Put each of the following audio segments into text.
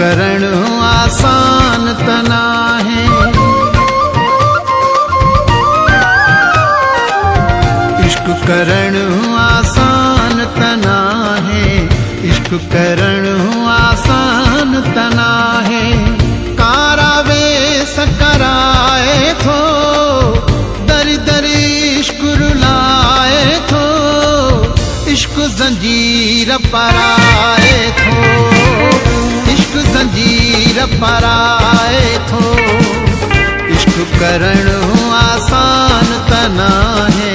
करण आसान त नाहे। इश्क करण आसान त नाहे, इश्क करण आसान त नाहे। कारा वेस कराए थो, दर दर इश्क रुलाए थो। इश्क जंजीर पराए थो, इश्क जंजीर पराए थो। इश्क करण आसान त नाहे,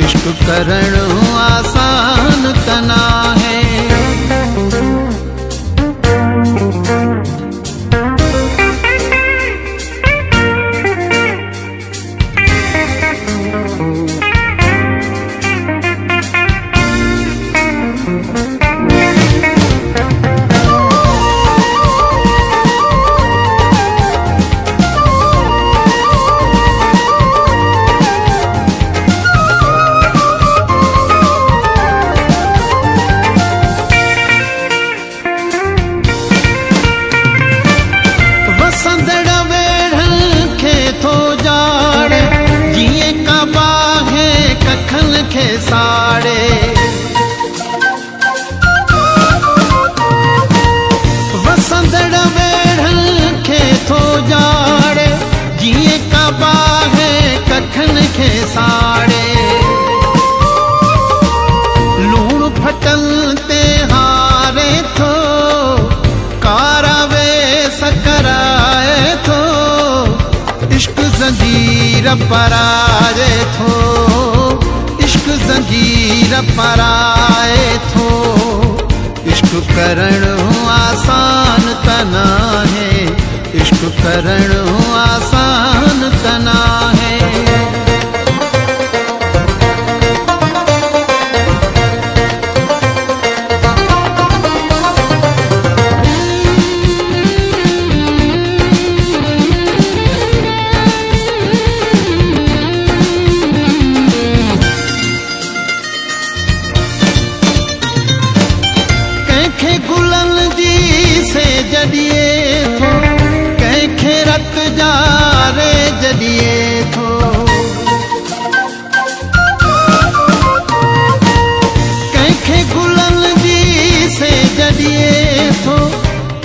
इश्क करण आसान त नाहे। साड़े वसंदड़ वेढ़न खे थो जाड़े, जिए कबा है कखन खे साड़े। लूण फटल ते हारे थो, कारा वेस कराए थो। इश्क जंजीर पराए थो, जंजीर पराए थो। इश्क करण आसान त नाहे, इश्क करण आसान त नाहे। जडिए थो, कंहिंखे रत जारे जडिए थो। कंहिंखे गुलनि जी से जडिए थो,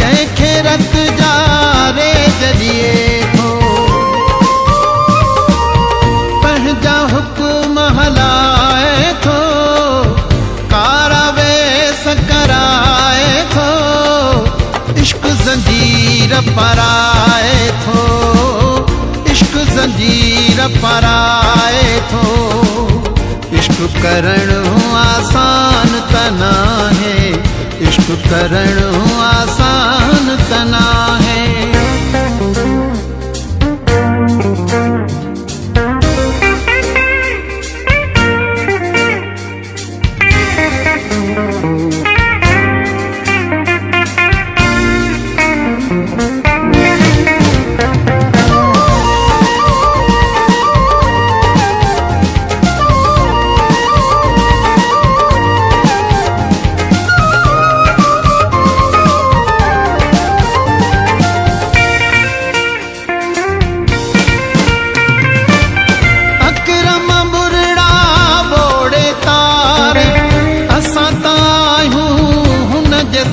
कंहिंखे रत जारे जडिए थो। पंहिंजा हुक्म हलाए थो, कारा वेस कराए थो। इश्क जंजीर पराए थो, इश्क जंजीर पराए थो। इश्क करण आसान त नाहे, इश्क करण आसान त नाहे।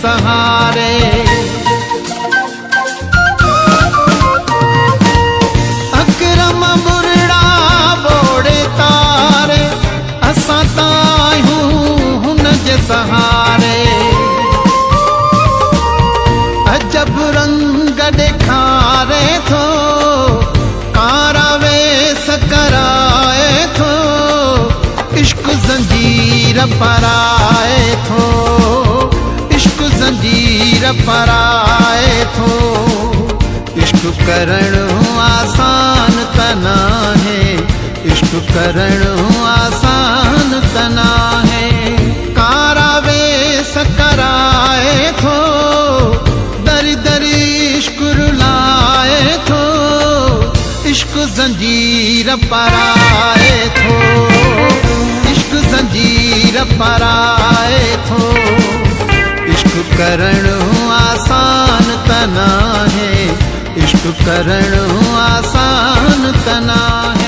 सहारे अकरम बुरड़ा बोड़े तारे, असां तायूं हुन जे सहारे। अजब रंग ॾेखारे थो, कारा वेस कराए थो। इश्क जंजीर पराए थो, जंजीर पराए थो। इश्क करण आसान त नाहे, इश्क करण आसान त नाहे। कारा वेस कराए थो, दर दर इश्क रुलाए थो। इश्क जंजीर पराए थो, इश्क जंजीर पराए थो। इश्क करण आसान त तना है, इश्क करण आसान तना है।